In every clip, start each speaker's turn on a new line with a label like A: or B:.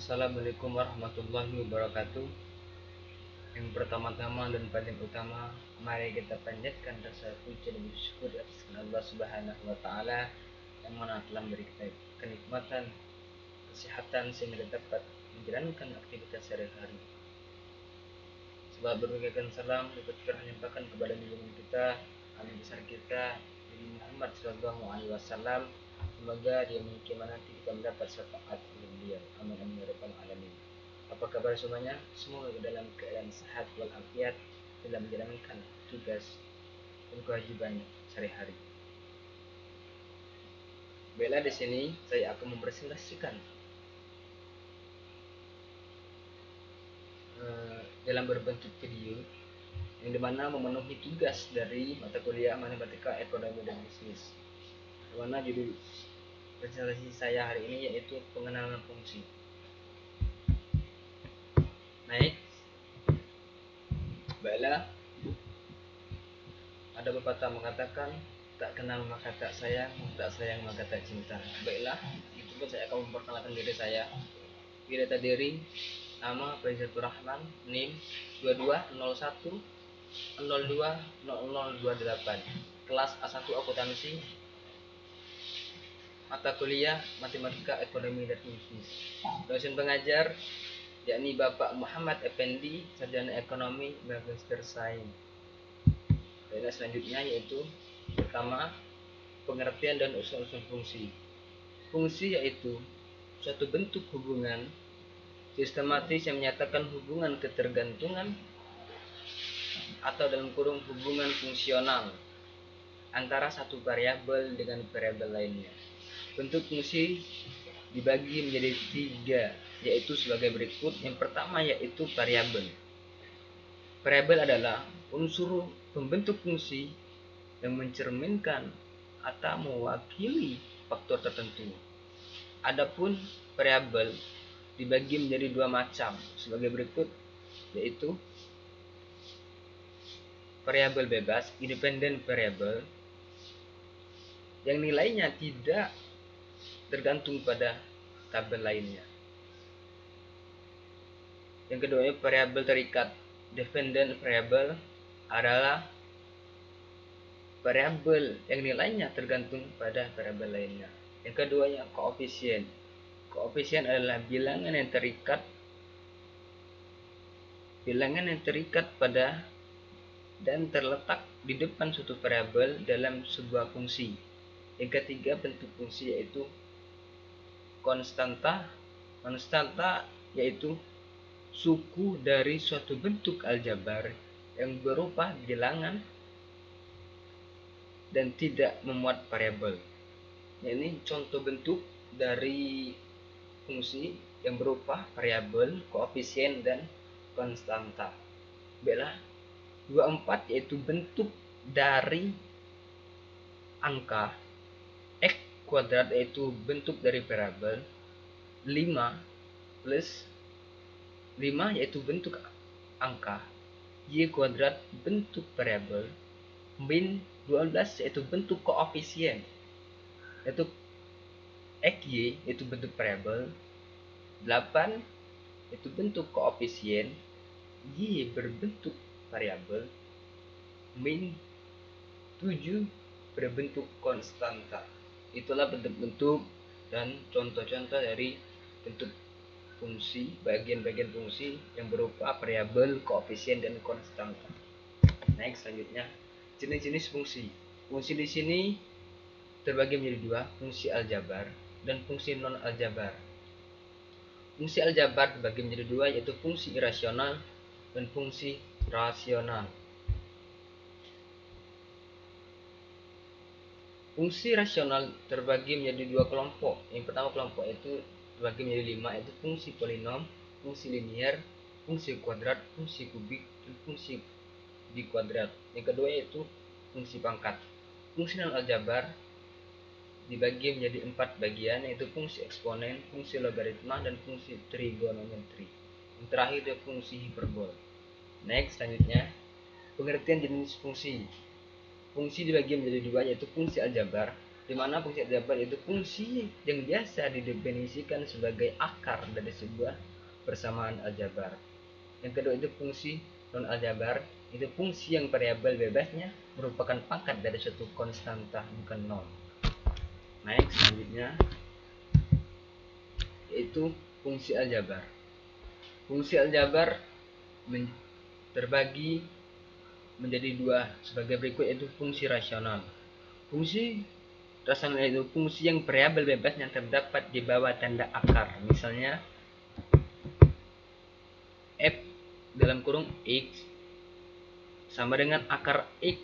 A: Assalamualaikum warahmatullahi wabarakatuh. Yang pertama-tama dan paling utama, mari kita panjatkan rasa puji dan bersyukur atas Allah Subhanahu wa taala yang mana telah memberi kita kenikmatan, kesehatan sehingga dapat menjalankan aktivitas sehari-hari. Sebab berbagai salam dapat menyampaikan kepada junjungan kita, nabi besar kita, Nabi Muhammad SAW. Semoga dia mungkin nanti kita mendapat syafaat dari beliau. Amin amin ya rabbal alamin. Apa kabar semuanya? Semoga dalam keadaan sehat walafiat dalam menjalankan tugas dan kewajiban sehari-hari. Baiklah, di sini saya akan mempresentasikan dalam berbentuk video yang dimana memenuhi tugas dari mata kuliah matematika, ekonomi dan bisnis. Dimana judul presentasi saya hari ini yaitu pengenalan fungsi. Baik, baiklah. Ada pepatah mengatakan, tak kenal maka tak sayang maka tak cinta. Baiklah, itu pun saya akan memperkenalkan diri saya. Data diri, nama Faizatur Rahman, NIM 2201020028, kelas A1 akuntansi, mata kuliah matematika, ekonomi dan bisnis. Dosen pengajar yakni Bapak Muhammad Effendi, sarjana ekonomi, magister sains. Dan selanjutnya yaitu pertama, pengertian dan usul-usul fungsi. Fungsi yaitu suatu bentuk hubungan sistematis yang menyatakan hubungan ketergantungan atau dalam kurung hubungan fungsional antara satu variabel dengan variabel lainnya. Bentuk fungsi dibagi menjadi tiga, yaitu sebagai berikut. Yang pertama yaitu variabel. Variabel adalah unsur pembentuk fungsi yang mencerminkan atau mewakili faktor tertentu. Adapun variabel dibagi menjadi dua macam sebagai berikut, yaitu variabel bebas, independent variable, yang nilainya tidak tergantung pada tabel lainnya. Yang kedua, variabel terikat, dependent variable, adalah variabel yang nilainya tergantung pada variabel lainnya. Yang kedua, koefisien. Koefisien adalah bilangan yang terikat pada dan terletak di depan suatu variabel dalam sebuah fungsi. Yang ketiga, bentuk fungsi yaitu konstanta. Konstanta yaitu suku dari suatu bentuk aljabar yang berupa bilangan dan tidak memuat variabel. Ini contoh bentuk dari fungsi yang berupa variabel, koefisien dan konstanta. Baiklah, 24 yaitu bentuk dari angka. X kuadrat yaitu bentuk dari variabel. 5 plus 5 yaitu bentuk angka. Y kuadrat bentuk variabel. Min 12 yaitu bentuk koefisien, yaitu XY yaitu bentuk variabel. 8 yaitu bentuk koefisien, Y berbentuk variabel. Min 7 berbentuk konstanta. Itulah bentuk-bentuk dan contoh-contoh dari bentuk fungsi, bagian-bagian fungsi yang berupa variabel, koefisien dan konstanta. Next, selanjutnya jenis-jenis fungsi. Fungsi di sini terbagi menjadi dua, fungsi aljabar dan fungsi non aljabar. Fungsi aljabar terbagi menjadi dua, yaitu fungsi irasional dan fungsi rasional. Fungsi rasional terbagi menjadi dua kelompok. Yang pertama kelompok itu terbagi menjadi 5, yaitu fungsi polinom, fungsi linier, fungsi kuadrat, fungsi kubik, dan fungsi bikuadrat. Yang kedua yaitu fungsi pangkat. Fungsi non aljabar dibagi menjadi 4 bagian, yaitu fungsi eksponen, fungsi logaritma, dan fungsi trigonometri. Yang terakhir adalah fungsi hiperbol. Next, selanjutnya pengertian jenis fungsi. Fungsi dibagi menjadi dua, yaitu fungsi aljabar di mana fungsi aljabar itu fungsi yang biasa didefinisikan sebagai akar dari sebuah persamaan aljabar. Yang kedua itu fungsi non aljabar, itu fungsi yang variabel bebasnya merupakan pangkat dari suatu konstanta, bukan nol. Next, selanjutnya yaitu fungsi aljabar. Fungsi aljabar terbagi menjadi dua sebagai berikut, yaitu fungsi rasional. Fungsi rasional itu fungsi yang variabel bebas yang terdapat di bawah tanda akar. Misalnya f dalam kurung x sama dengan akar x,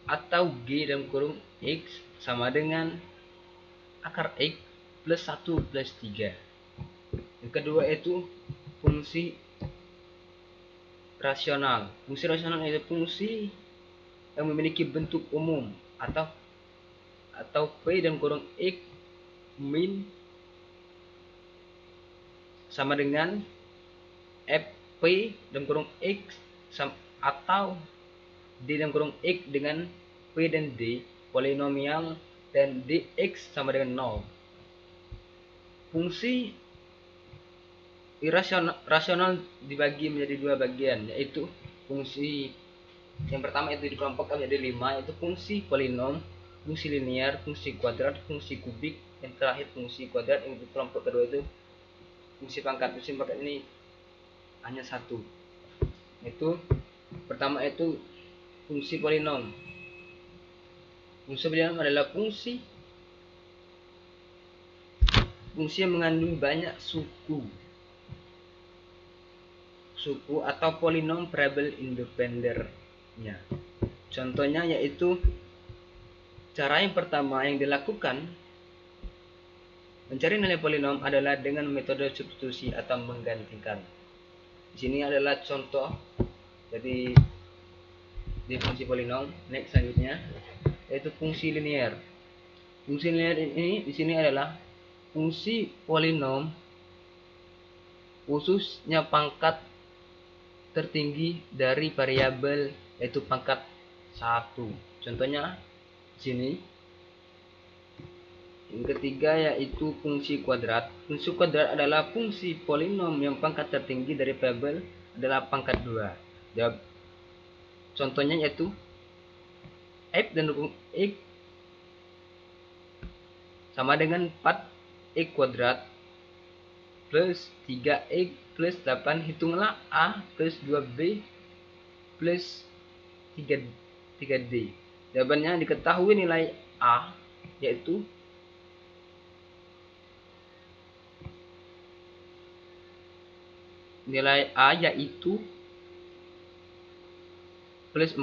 A: atau g dalam kurung x sama dengan akar x plus 1 plus 3. Yang kedua itu fungsi rasional. Fungsi rasional itu fungsi yang memiliki bentuk umum atau p dalam kurung x min sama dengan fp dalam kurung x atau d dalam kurung x dengan p dan d polinomial dan dx sama dengan 0. Fungsi rasional dibagi menjadi dua bagian, yaitu fungsi yang pertama itu dikelompokkan menjadi 5, yaitu fungsi polinom, fungsi linear, fungsi kuadrat, fungsi kubik, yang terakhir fungsi kuadrat. Yang kelompok kedua itu fungsi pangkat. Fungsi pangkat ini hanya satu, yaitu pertama itu fungsi polinom. Fungsi polinom adalah fungsi yang mengandung banyak suku atau polinom variabel independennya. Contohnya yaitu cara yang pertama yang dilakukan mencari nilai polinom adalah dengan metode substitusi atau menggantikan. Di sini adalah contoh jadi di fungsi polinom. Next, selanjutnya yaitu fungsi linear. Fungsi linear ini di sini adalah fungsi polinom khususnya pangkat tertinggi dari variabel, yaitu pangkat 1. Contohnya di sini. Yang ketiga yaitu fungsi kuadrat. Fungsi kuadrat adalah fungsi polinom yang pangkat tertinggi dari variabel adalah pangkat 2. Contohnya yaitu f dan x sama dengan 4x kuadrat plus 3x plus 8, hitunglah a plus 2b plus 3d. Jawabannya diketahui nilai a yaitu plus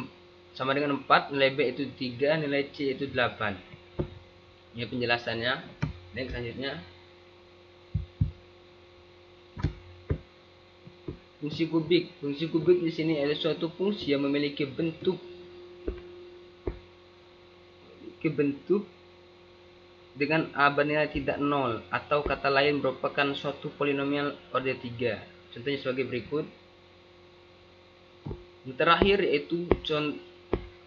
A: sama dengan 4, nilai b itu 3, nilai c itu 8. Ini penjelasannya. Next, selanjutnya fungsi kubik. Fungsi kubik di sini adalah suatu fungsi yang memiliki bentuk dengan a bernilai tidak 0, atau kata lain merupakan suatu polinomial order 3. Contohnya sebagai berikut. Yang terakhir yaitu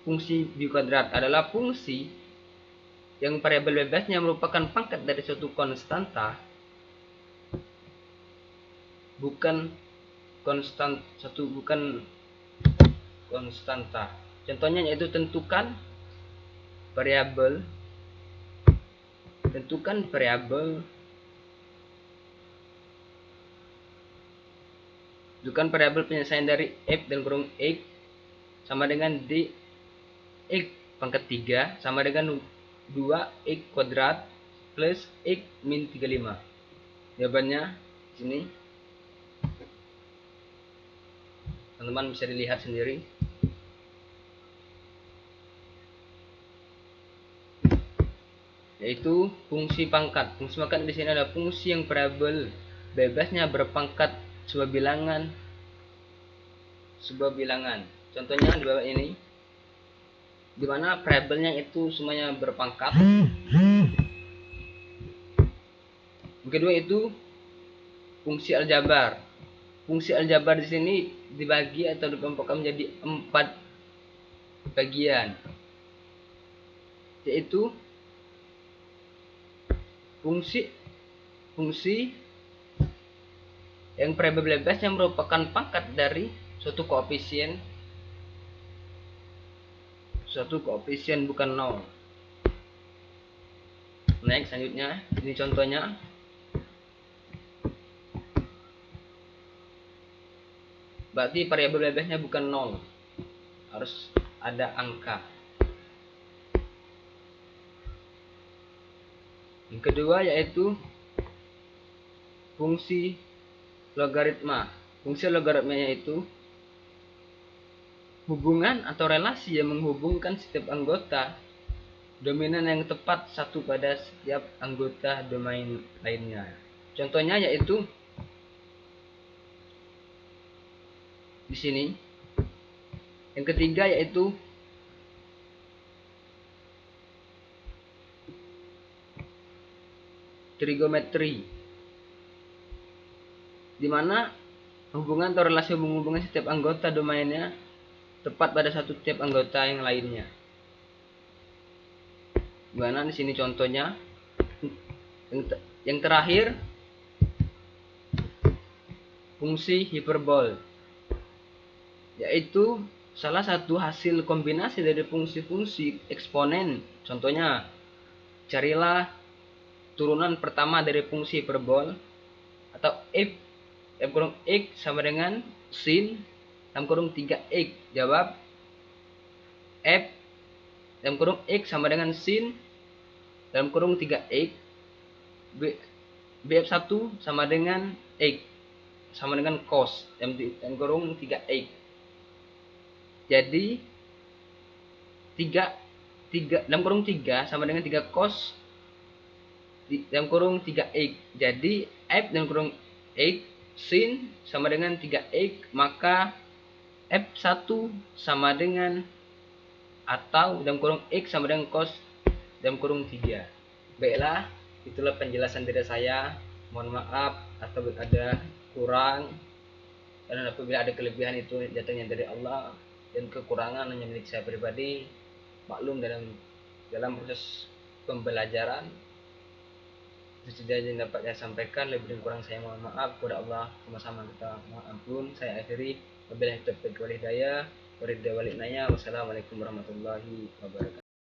A: fungsi bikuadrat adalah fungsi yang variabel bebasnya merupakan pangkat dari suatu konstanta, bukan konstanta. Contohnya yaitu tentukan variabel penyelesaian dari f dan kurung x sama dengan d x pangkat 3 sama dengan 2x kuadrat plus x min 35. Jawabannya di sini. Teman-teman bisa dilihat sendiri. Yaitu fungsi pangkat. Fungsi pangkat di sini adalah fungsi yang variabel bebasnya berpangkat sebuah bilangan. Contohnya di bawah ini, di mana variabelnya itu semuanya berpangkat. Yang kedua itu fungsi aljabar. Fungsi aljabar di sini dibagi atau dikelompokkan menjadi 4 bagian. yaitu fungsi yang variabel bebasnya merupakan pangkat dari suatu koefisien bukan nol. Next, selanjutnya ini contohnya. Berarti variabel bebasnya bukan nol, harus ada angka. Yang kedua yaitu fungsi logaritma. Fungsi logaritma yaitu hubungan atau relasi yang menghubungkan setiap anggota dominan yang tepat satu pada setiap anggota domain lainnya. Contohnya yaitu di sini. Yang ketiga yaitu trigonometri, di mana hubungan atau relasi menghubungkan setiap anggota domainnya tepat pada satu tiap anggota yang lainnya. Gimana di sini contohnya? Yang terakhir fungsi hiperbol, yaitu salah satu hasil kombinasi dari fungsi-fungsi eksponen. Contohnya, carilah turunan pertama dari fungsi hiperbol, atau f kurang x sama dengan sin dalam kurung 3x. Jawab f dalam kurung x sama dengan sin dalam kurung 3x. bf1 sama dengan x sama dengan cos dalam kurung 3x. Jadi 3 dalam kurung 3 sama dengan 3 cos dalam kurung 3x. Jadi f dalam kurung x sin sama dengan 3x, maka f1 sama dengan atau dalam kurung x sama dengan cos dalam kurung 3. Baiklah, itulah penjelasan dari saya. Mohon maaf atau ada kurang, dan apabila ada kelebihan itu datangnya dari Allah, dan kekurangan hanya milik saya pribadi. Maklum dalam proses pembelajaran itu saja yang dapat saya sampaikan. Lebih dan kurang saya mohon maaf. Kepada Allah sama-sama kita mohon ampun. Saya akhiri, wabillahi taufiq wal hidayah. Wassalamualaikum warahmatullahi wabarakatuh.